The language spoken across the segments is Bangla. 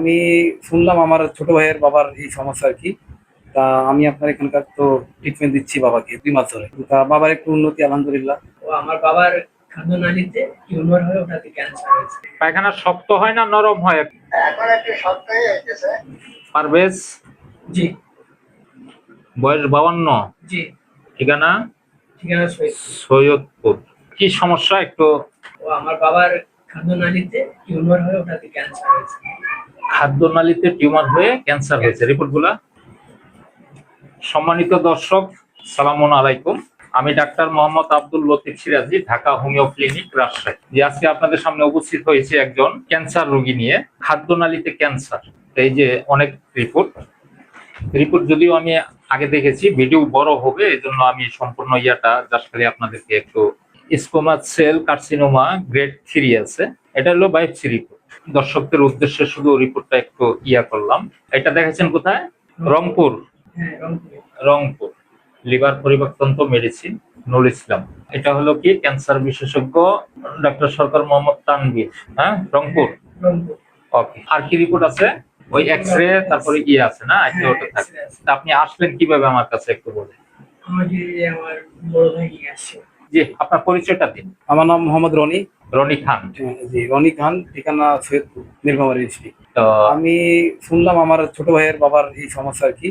আমি শুনলাম আমার ছোট ভাইয়ের বাবার এই সমস্যা আর কি। তা আমি আপনার এখানকার তো ট্রিটমেন্ট দিচ্ছি বাবাকে 2 মাস ধরে। তা বাবার একটু উন্নতি আলহামদুলিল্লাহ। আমার বাবার খাদ্যনালীতে টিউমার হয়ে ওটাতে ক্যান্সার হয়েছে। পায়খানা শক্ত হয় না নরম হয়? এখন একটু শক্তই হয়েছে। পারভেজ, জি। বয়স 52। জি। ঠিকানা? ঠিকানা সৈয়দপুর। কি সমস্যা একটু? আমার বাবার খাদ্যনালীতে টিউমার হয়ে ওটাতে ক্যান্সার হয়েছে। খাদ্যনালীতে টিউমার হয়ে ক্যান্সার হয়েছে, রিপোর্টগুলা? সম্মানিত দর্শক, সালামুন আলাইকুম। আমি ডাক্তার মোহাম্মদ আব্দুল লতিফ সিরাজি, ঢাকা হোমিও ক্লিনিক, রাজশাহী। যে আজকে আপনাদের সামনে উপস্থিত হয়েছে একজন ক্যান্সার রোগী নিয়ে, খাদ্যনালীতে ক্যান্সার। এই যে অনেক রিপোর্ট যদিও আমি আগে দেখেছি, ভিডিও বড় হবে, এই জন্য আমি সম্পূর্ণ জাস্ট খালি আপনাদেরকে একটু। স্কোমাস সেল কার্সিনোমা গ্রেড 3 আছে, এটা হলো বায়োপসি রিপোর্ট। দর্শকদের উদ্দেশ্যে শুধু রিপোর্টটা একটু করলাম। এটা দেখেছেন কোথায়? রংপুর। Rangpur liver পরিপাকতন্ত্র medicine, Nur Islam. এটা হলো কি ক্যান্সার বিশেষজ্ঞ ডক্টর সরকার মোহাম্মদ তানভীর, হ্যাঁ, রংপুর। ওকে, আর কি রিপোর্ট আছে? ওই এক্সরে, তারপরে আছে না, ওটা থাকে। তা আপনি আসলেন কিভাবে আমার কাছে একটু বলেন। আমার বড় ভাই নিয়ে আসছে। জি, আপনার পরিচয়টা দিন। আমার নাম মোহাম্মদ রনি। রনি খান। জি, রনি খান, ঠিকানা সৈয়দপুর, নীলফামারী ডিস্ট্রিক্ট। তো আমি শুনলাম আমার ছোট ভাইয়ের বাবার এই সমস্যা আর কি।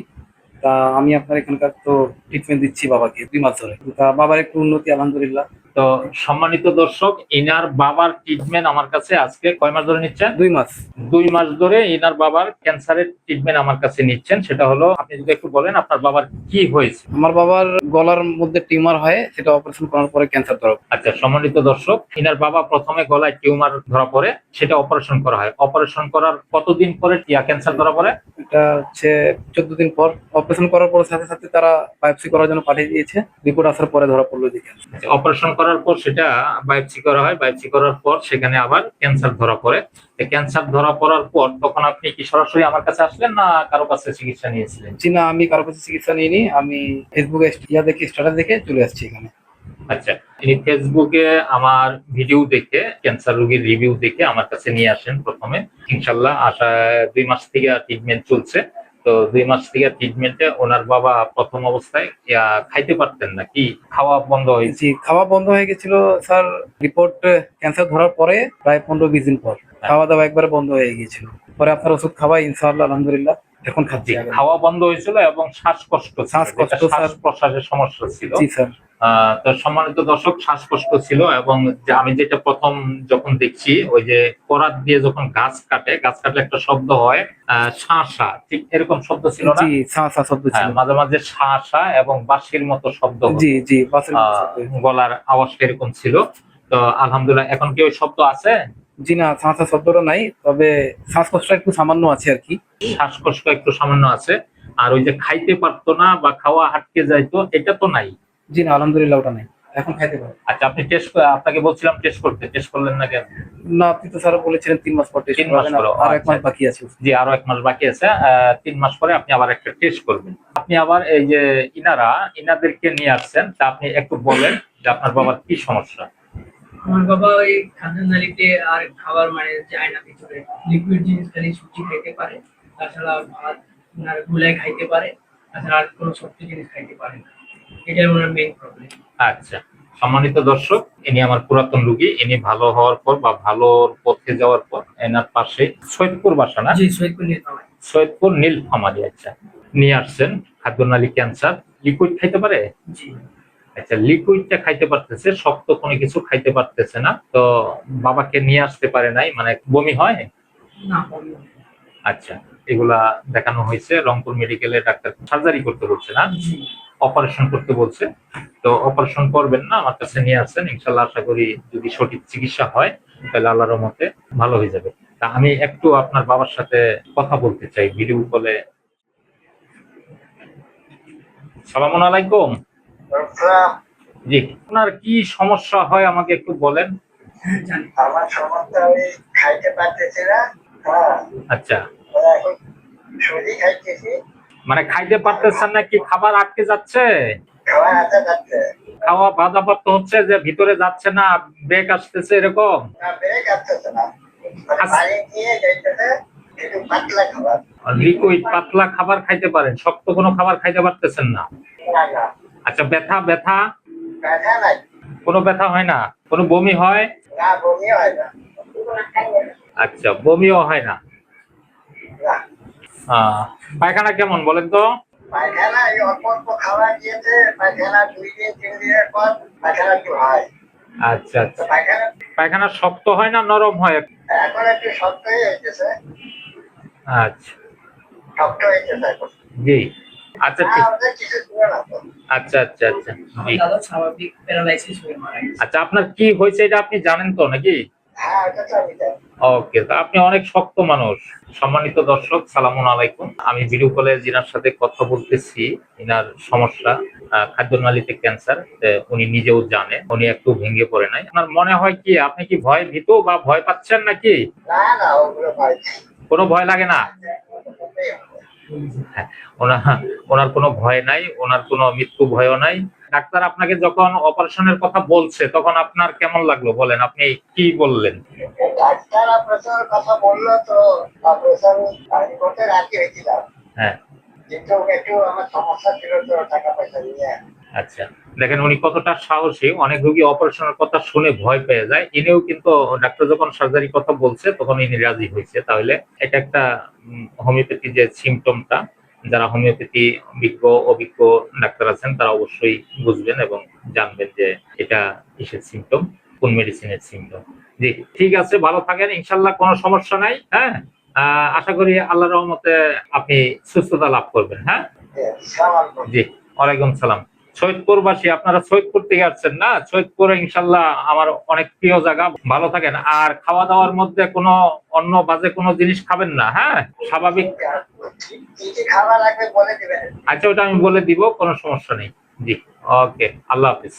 তা আমি আপনার এখানকার তো ট্রিটমেন্ট দিচ্ছি বাবাকে 2 মাস ধরে। তা বাবার একটু উন্নতি আলহামদুলিল্লাহ। তো সম্মানিত দর্শক, ইনার বাবার ট্রিটমেন্ট আমার কাছে আজকে কয় মাস ধরে নিচ্ছেন? 2 মাস। 2 মাস ধরে ইনার বাবার ক্যান্সারের ট্রিটমেন্ট আমার কাছে নিচ্ছেন। সেটা হলো, আপনি যদি একটু বলেন আপনার বাবার কি হয়েছে। আমার বাবার গলার মধ্যে টিউমার হয়, সেটা অপারেশন করার পরে ক্যান্সার ধরা। আচ্ছা, সম্মানিত দর্শক, ইনার বাবা প্রথমে গলায় টিউমার ধরা পড়ে, সেটা অপারেশন করা হয়। অপারেশন করার কতদিন পরে ক্যান্সার ধরা পড়ে? এটা হচ্ছে 14 দিন পর। অপারেশন করার পর সাথে সাথে তারা বায়োপসি করার জন্য পাঠিয়ে দিয়েছে। রিপোর্ট আসার পরে ধরা পড়লো যে ক্যান্সার। অপারেশন করার পর সেটা বায়োপসি করা হয়, বায়োপসি করার পর সেখানে আবার ক্যান্সার ধরা পড়ে। ক্যান্সার ধরা পড়ার পর তখন আপনি কি সরাসরি আমার কাছে আসলেন না কারো কাছে চিকিৎসা নিয়েছিলেন? জি না, আমি কারো কাছে চিকিৎসা নিইনি। আমি ফেসবুকে দেখে, স্ট্যাটাস দেখে চলে আসছি এখানে। আচ্ছা, তিনি ফেসবুকে আমার ভিডিও দেখে, ক্যান্সার রোগীর রিভিউ দেখে আমার কাছে নিয়ে আসেন প্রথমে। ইনশাল্লাহ 2 মাস থেকে ট্রিটমেন্ট চলছে। তো 2 মাস থেকে ট্রিটমেন্টে ওনার বাবা প্রথম অবস্থায় খাইতে পারতেন না, কি খাওয়া বন্ধ হয়েছে? জি, খাওয়া বন্ধ হয়ে গেছিল স্যার। রিপোর্ট ক্যান্সার ধরার পরে প্রায় 15-20 দিন পর খাওয়া দাওয়া একবারে বন্ধ হয়ে গিয়েছিল। পরে আপনার ওষুধ খাওয়াই ইনশাআল্লাহ আলহামদুলিল্লাহ এখন খাচ্ছি। খাওয়া বন্ধ হয়েছিল এবং শ্বাসকষ্ট, শ্বাস প্রশ্বাসের সমস্যা ছিল। জি স্যার। তো সম্মানিত দর্শক, শ্বাসকষ্ট ছিল এবং আমি যেটা প্রথম যখন দেখছি, ওই যে করাত দিয়ে যখন গাছ কাটলে একটা শব্দ হয়, শাঁসা, ঠিক এরকম শব্দ ছিল না? জি, শাঁসা শব্দ ছিল। মাঝে মাঝে শাঁসা এবং বাঁশির মতো শব্দ, জি জি, বাঁশির মতো শব্দ। গলার আওয়াজ এরকম ছিল। তো আলহামদুলিল্লাহ এখন কি ওই শব্দ আছে? জি না, শাঁসা শব্দটা নাই, তবে শ্বাসকষ্ট একটু সামান্য আছে আর কি। শ্বাসকষ্ট একটু সামান্য আছে। আর ওই যে খাইতে পারতো না বা খাওয়া আটকে যাইতো, এটা তো নাই? জি না, আলহামদুলিল্লাহ ওটা নাই, এখন খাইতে পারে। আচ্ছা, আপনি আপনাকে বলছিলাম টেস্ট করলেন না কেন? না, আপনি তো স্যার বলেছিলেন 3 মাস পর টেস্ট করবেন, আর 1 মাস বাকি আছে। জি, আরো 1 মাস বাকি আছে। 3 মাস পরে আপনি আবার একটা টেস্ট করবেন। আপনি আবার এই যে ইনাদেরকে নিয়ে আসছেন, তা আপনি একটু বলেন যে আপনার বাবার কি সমস্যা। আমার বাবা ওই খাদ্যনালীতে আর খাবার যায় না ভিতরে। লিকুইড জিনিস খালি সুজি খাইতে পারে, তাছাড়া ভাত গুলাই খাইতে পারে, তাছাড়া আর কোনো শক্ত জিনিস খাইতে পারে না। এটাই ওনার মেইন প্রবলেম। আচ্ছা, সম্মানিত দর্শক, ইনি আমার পুরাতন রোগী। ইনি ভালো হওয়ার পর বা ভালোর পথে যাওয়ার পর এনার পাশে সৈয়দপুর বাসা না? জি, সৈয়দপুর নীলফামারী। সৈয়দপুর নীলফামারী। আচ্ছা, নিয়ে আসছেন খাদ্যনালী ক্যান্সার। লিকুইড খাইতে পারে? জি। আচ্ছা, লিকুইডটা খাইতে পারতেছে, শক্ত কোনো কিছু খাইতে পারতেছে না। তো বাবাকে নিয়ে আসতে পারে নাই, মানে বমি হয় না? আচ্ছা, এগুলা দেখানো হয়েছে। রংপুর মেডিকেলে ডাক্তার সার্জারি করতে বলছে না, অপারেশন করতে বলছে। তো অপারেশন করবেন না, আমার কাছে নিয়ে আসছেন। ইনশাল্লাহ আশা করি যদি সঠিক চিকিৎসা হয় তাহলে আল্লাহর রহমতে ভালো হয়ে যাবে। তা আমি একটু আপনার বাবার সাথে কথা বলতে চাই ভিডিও কলে। সালামুন আলাইকুম। জি, আপনার কি সমস্যা হয় আমাকে একটু বলেন। আমার সমস্যা ওই খাইতে পারতেছি না। আচ্ছা, এখন সুজি খাইতেছি। মানে খাইতে পারতেছেন না, কি খাবার আটকে যাচ্ছে? খাওয়া আটকে যাচ্ছে। খাওয়া বাধাপ্রাপ্ত হচ্ছে, যে ভিতরে যাচ্ছে না, ব্রেক আসতেছে এরকম? না, ব্রেক আসতেছে না, পানি দিয়ে যাইতেছে। একটু পাতলা খাবার। লিকুইড পাতলা খাবার খাইতে পারেন, শক্ত কোনো খাবার খাইতে পারতেছেন না? না না, আচ্ছা, ব্যথা ব্যথা ব্যথা নাই। কোনো ব্যথা হয় না? কোনো বমি হয়? না, বমি হয় না। আচ্ছা, বমিও হয় না। না, পায়খানা কেমন বলেন তো? পায়খানা এই অল্প অল্প খাবার দিয়েছে, পায়খানা 2 দিন 3 দিনের পর পায়খানা একটু হয়। আচ্ছা তো আচ্ছা, পায়খানা পায়খানা শক্ত হয় না নরম হয়? এখন একটু শক্ত হয়ে যেতেছে, আচ্ছা, শক্ত হয়ে যেতেছে এখন। জি, আচ্ছা না, ঠিক, ওদের কিছু ছিল না তো। আচ্ছা আচ্ছা আচ্ছা, আমার জি। দাদা স্বাভাবিক প্যারালাইসিস হয়ে মারা গেছে। আচ্ছা, আপনার কি হয়েছে এটা আপনি জানেন তো নাকি? হ্যাঁ, ওটা তো আমি জানি। ওকে, তো আপনি অনেক শক্ত মানুষ। সম্মানিত দর্শক, সালামুন আলাইকুম। আমি ভিডিও কলে যিনার সাথে কথা বলতেছি, ইনার সমস্যা খাদ্যনালীতে ক্যান্সার। উনি নিজেও জানে, উনি একটু ভেঙে পড়ে নাই। আপনার মনে হয় কি আপনি কি ভয় ভীত বা ভয় পাচ্ছেন নাকি? না না, ওগুলো ভয় নেই। কোনো ভয় লাগে না? হ্যাঁ, ওনার ওনার কোনো ভয় নাই, ওনার কোনো মৃত্যু ভয়ও নাই। ডাক্তার আপনাকে যখন অপারেশনের কথা বলছে তখন আপনার কেমন লাগলো বলেন, আপনি কি বললেন? ডাক্তার অপারেশনের কথা বললো তো, অপারেশন আমি করতে রাজি হয়েছিলাম, হ্যাঁ, কিন্তু একটু আমার সমস্যা ছিল তো টাকা পয়সা নিয়ে। আচ্ছা, দেখেন উনি কতটা সাহসী। অনেক রোগী অপারেশনের কথা শুনে ভয় পেয়ে যায়, ইনিও কিন্তু ডাক্তার যখন সার্জারি কথা বলছে তখন ইনি রাজি হয়েছে। তাহলে এটা একটা হোমিওপ্যাথি যে সিমটমটা, যারা হোমিওপ্যাথি অভিজ্ঞ ডাক্তার আছেন তারা অবশ্যই বুঝবেন এবং জানবেন যে এটা কিসের সিমটম, কোন মেডিসিনের সিমটম। জি, ঠিক আছে, ভালো থাকেন, ইনশাল্লাহ কোনো সমস্যা নাই। হ্যাঁ, আশা করি আল্লাহর রহমতে আপনি সুস্থতা লাভ করবেন। হ্যাঁ, জি, ওয়ালাইকুম সালাম। সৈয়দপুরবাসী, আপনারা সৈয়দপুর থেকে আসছেন না? সৈয়দপুরে ইনশাল্লাহ আমার অনেক প্রিয় জায়গা। ভালো থাকেন, আর খাওয়া দাওয়ার মধ্যে কোনো অন্য বাজে কোনো জিনিস খাবেন না। হ্যাঁ, স্বাভাবিক। কি কি খাবার লাগবে বলে দিবেন। আচ্ছা, ওটা আমি বলে দিব, কোনো সমস্যা নেই। জি, ওকে, আল্লাহ হাফিজ।